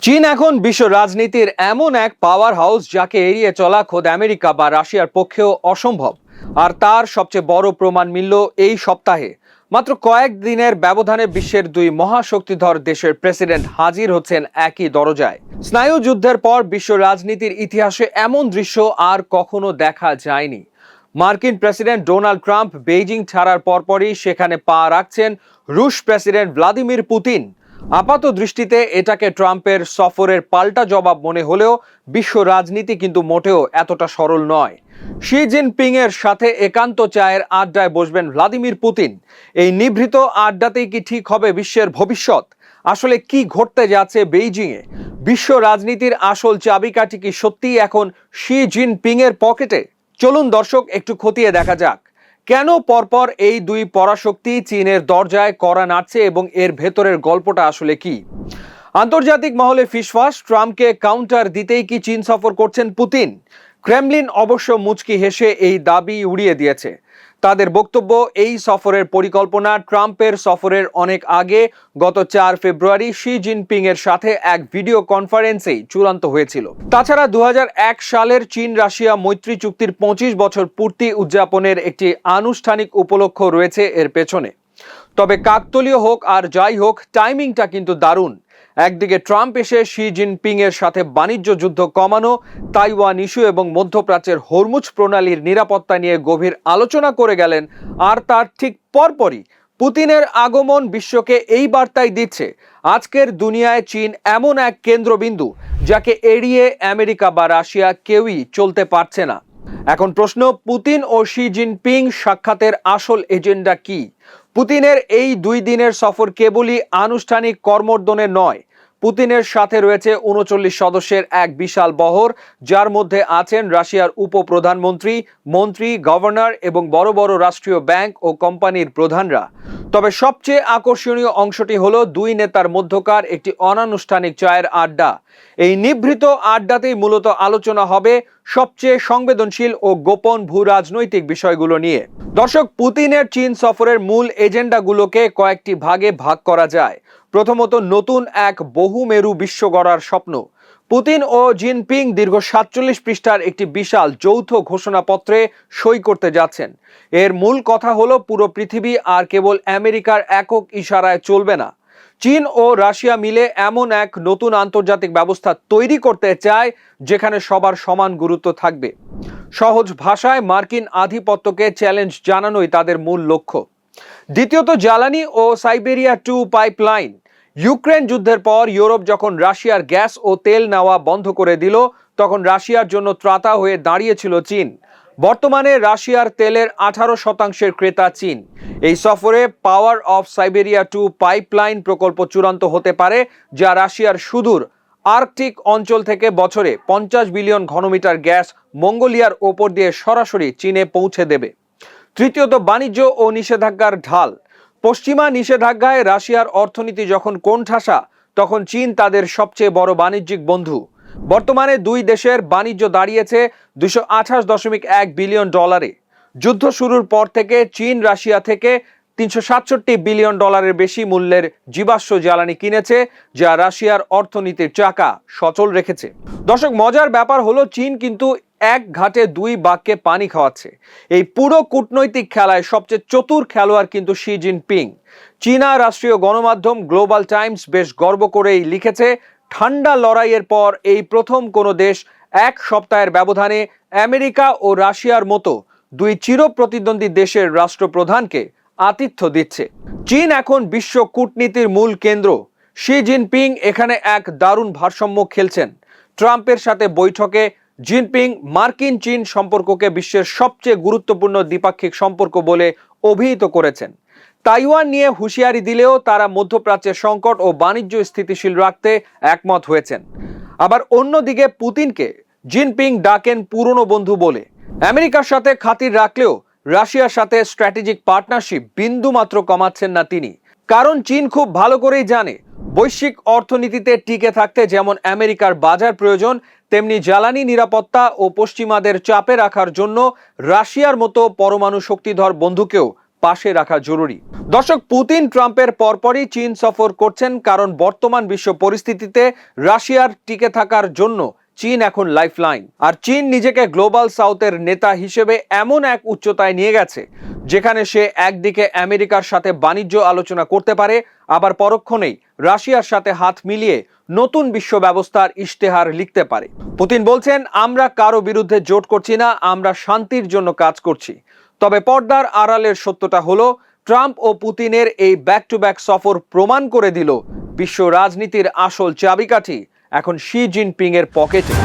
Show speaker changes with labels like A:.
A: চীন এখন বিশ্ব রাজনীতির এমন এক পাওয়ার হাউস যাকে এড়িয়ে চলা খোদ আমেরিকা বা রাশিয়ার পক্ষেও অসম্ভব। আর তার সবচেয়ে বড় প্রমাণ মিলল এই সপ্তাহে। মাত্র কয়েক দিনের ব্যবধানে বিশ্বের দুই মহাশক্তিধর দেশের প্রেসিডেন্ট হাজির হচ্ছেন একই দরজায়। স্নায়ু যুদ্ধের পর বিশ্ব রাজনীতির ইতিহাসে এমন দৃশ্য আর কখনো দেখা যায়নি। মার্কিন প্রেসিডেন্ট ডোনাল্ড ট্রাম্প বেইজিং ছাড়ার পরপরই সেখানে পা রাখছেন রুশ প্রেসিডেন্ট ভ্লাদিমির পুতিন। আপাত দৃষ্টিতে এটাকে ট্রাম্পের সফরের পাল্টা জবাব মনে হলেও বিশ্ব রাজনীতি কিন্তু মোটেও এতটা সরল নয়। শি জিনপিং এর সাথে একান্ত চায়ের আড্ডায় বসবেন ভ্লাদিমির পুতিন। এই নিভৃত আড্ডাতেই কি ঠিক হবে বিশ্বের ভবিষ্যৎ? আসলে কি ঘটতে যাচ্ছে বেইজিংয়ে? বিশ্ব রাজনীতির আসল চাবিকাঠি কি সত্যিই এখন শি জিনপিং এর পকেটে? চলুন দর্শক একটু খতিয়ে দেখা যাক কেন পরপর এই দুই পরাশক্তি চীনের দরজায় কড়া নাড়ছে এবং এর ভেতরের গল্পটা আসলে কি। আন্তর্জাতিক মহলে ফিসফাস, ট্রাম্পকে কাউন্টার দিতেই কি চীন সফর করছেন পুতিন? ক্রেমলিন অবশ্য মুচকি হেসে এই দাবি উড়িয়ে দিয়েছে। তাদের বক্তব্য, এই সফরের পরিকল্পনা ট্রাম্পের সফরের অনেক আগে গত 4 ফেব্রুয়ারি শি জিনপিং এর সাথে এক ভিডিও কনফারেন্সেই চূড়ান্ত হয়েছিল। তাছাড়া 2001 সালের চীন রাশিয়া মৈত্রী চুক্তির 25 বছর পূর্তি উদযাপনের একটি আনুষ্ঠানিক উপলক্ষ রয়েছে এর পেছনে। তবে কাকতালীয় হোক আর যাই হোক, টাইমিংটা কিন্তু দারুণ। একদিকে ট্রাম্প এসে শি জিনপিং এর সাথে বাণিজ্য যুদ্ধ কমানো, তাইওয়ান ইস্যু এবং মধ্যপ্রাচ্যের হরমুজ প্রণালীর নিরাপত্তা নিয়ে গভীর আলোচনা করে গেলেন। আর তার ঠিক পরপরই পুতিনের আগমন বিশ্বকে এই বার্তাই দিচ্ছে, আজকের দুনিয়ায় চীন এমন এক কেন্দ্রবিন্দু যাকে এড়িয়ে আমেরিকা বা রাশিয়া কেউই চলতে পারছে না। এখন প্রশ্ন, পুতিন ও শি জিনপিং সাক্ষাতের আসল এজেন্ডা কি? পুতিনের এই 2 দিনের সফর কেবলই আনুষ্ঠানিক কর্মোদ্যনের নয়। পুতিনের সাথে রয়েছে 39 সদস্যের এক বিশাল বহর, যার মধ্যে আছেন রাশিয়ার উপপ্রধানমন্ত্রী, মন্ত্রী, গভর্নর এবং বড় বড় রাষ্ট্রীয় ব্যাংক ও কোম্পানির প্রধানরা। তবে সবচেয়ে আকর্ষণীয় অংশটি হলো দুই নেতার মধ্যকার একটি অনানুষ্ঠানিক চায়ের আড্ডা। এই নিভৃত আড্ডাতেই মূলত আলোচনা হবে সবচেয়ে সংবেদনশীল ও গোপন ভূ রাজনৈতিক বিষয়গুলো নিয়ে। দর্শক, পুতিনের চীন সফরের মূল এজেন্ডাগুলোকে কয়েকটি ভাগে ভাগ করা যায়। প্রথমত, নতুন এক বহুমেরু বিশ্ব গড়ার স্বপ্ন। পুতিন ও জিনপিং দীর্ঘ 47 পৃষ্ঠার একটি বিশাল যৌথ ঘোষণাপত্রে সই করতে যাচ্ছেন। এর মূল কথা হলো, পুরো পৃথিবী আর কেবল আমেরিকার একক ইশারায় চলবে না। চীন ও রাশিয়া মিলে এমন এক নতুন আন্তর্জাতিক ব্যবস্থা তৈরি করতে চায় যেখানে সবার সমান গুরুত্ব থাকবে। সহজ ভাষায়, মার্কিন আধিপত্যকে চ্যালেঞ্জ জানানোই তাদের মূল লক্ষ্য। দ্বিতীয়ত, জ্বালানি ও সাইবেরিয়া 2 পাইপলাইন। ইউক্রেন যুদ্ধের পর ইউরোপ যখন রাশিয়ার গ্যাস ও তেল নেওয়া বন্ধ করে দিল, তখন রাশিয়ার জন্য ত্রাতা হয়ে দাঁড়িয়েছিল চীন। বর্তমানে রাশিয়ার তেলের 18% ক্রেতা চীন। এই সফরে পাওয়ার অফ সাইবেরিয়া 2 পাইপলাইন প্রকল্প চূড়ান্ত হতে পারে, যা রাশিয়ার সুদূর আর্কটিক অঞ্চল থেকে বছরে 50 বিলিয়ন ঘনমিটার গ্যাস মঙ্গোলিয়ার ওপর দিয়ে সরাসরি চীনে পৌঁছে দেবে। তৃতীয়ত, বাণিজ্য ও নিষেধাজ্ঞার ঢাল। পশ্চিমা নিষেধাজ্ঞায় রাশিয়ার অর্থনীতি যখন কোণঠাসা, তখন চীন তাদের সবচেয়ে বড় বাণিজ্যিক বন্ধু। বর্তমানে দুই দেশের বাণিজ্য দাঁড়িয়েছে $228.1 বিলিয়ন। যুদ্ধ শুরুর পর থেকে চীন রাশিয়া থেকে $367 বিলিয়ন বেশি মূল্যের জীবাশ্ম জ্বালানি কিনেছে, যা রাশিয়ার অর্থনীতির চাকা সচল রেখেছে। দর্শক, মজার ব্যাপার হলো, চীন কিন্তু এক ঘাটে 2 বাঘকে পানি খাওয়াচ্ছে। এই পুরো কূটনৈতিক খেলায় সবচেয়ে চতুর খেলোয়াড় কিন্তু শি জিনপিং। চীনা রাষ্ট্রীয় গণমাধ্যম গ্লোবাল টাইমস বেশ গর্ব করেই লিখেছে, ঠান্ডা লড়াইয়ের পর এই প্রথম কোনো দেশ এক সপ্তাহের ব্যবধানে আমেরিকা ও রাশিয়ার মতো 2 চিরপ্রতিদ্বন্দ্বী দেশের রাষ্ট্রপ্রধানকে আতিথ্য দিচ্ছে। চীন এখন বিশ্ব কূটনীতির মূল কেন্দ্র। শি জিনপিং এখানে এক দারুণ ভারসাম্য খেলছেন। ট্রাম্পের সাথে বৈঠকে জিনপিং মার্কিন চীন সম্পর্ককে বিশ্বের সবচেয়ে গুরুত্বপূর্ণ দ্বিপাক্ষিক সম্পর্ক বলে অভিহিত করেছেন। তাইওয়ান নিয়ে হুঁশিয়ারি দিলেও তারা মধ্যপ্রাচ্যের সংকট ও বাণিজ্য স্থিতিশীল রাখতে একমত হয়েছেন। আবার অন্যদিকে পুতিনকে জিনপিং ডাকেন পুরনো বন্ধু বলে। আমেরিকার সাথে খাতির রাখলেও রাশিয়ার সাথে স্ট্র্যাটেজিক পার্টনারশিপ বিন্দুমাত্র কমাচ্ছেন না তিনি। কারণ চীন খুব ভালো করেই জানে, বৈশ্বিক অর্থনীতিতে টিকে থাকতে যেমন আমেরিকার বাজার প্রয়োজন, তেমনি জ্বালানি নিরাপত্তা ও পশ্চিমাদের চাপে রাখার জন্য রাশিয়ার মতো পরমাণু শক্তিধর বন্ধুকেও পাশে রাখা জরুরি। দর্শক, পুতিন ট্রাম্পের পরপরই চীন সফর করছেন, কারণ বর্তমান বিশ্ব পরিস্থিতিতে রাশিয়ার টিকে থাকার জন্য চীন এখন লাইফলাইন। আর চীন নিজেকে গ্লোবাল সাউথের নেতা হিসেবে এমন এক উচ্চতায় নিয়ে গেছে যেখানে সে একদিকে আমেরিকার সাথে বাণিজ্য আলোচনা করতে পারে, আবার পরক্ষণেই রাশিয়ার সাথে হাত মিলিয়ে নতুন বিশ্ব ব্যবস্থার ইশতেহার লিখতে পারে। পুতিন বলছেন, আমরা কারো বিরুদ্ধে জোট করছি না, আমরা শান্তির জন্য কাজ করছি। তবে পর্দার আড়ালের সত্যটা হলো, ট্রাম্প ও পুতিনের এই ব্যাক টু ব্যাক সফর প্রমাণ করে দিল বিশ্ব রাজনীতির আসল চাবিকাঠি এখন শি জিনপিং এর পকেটে।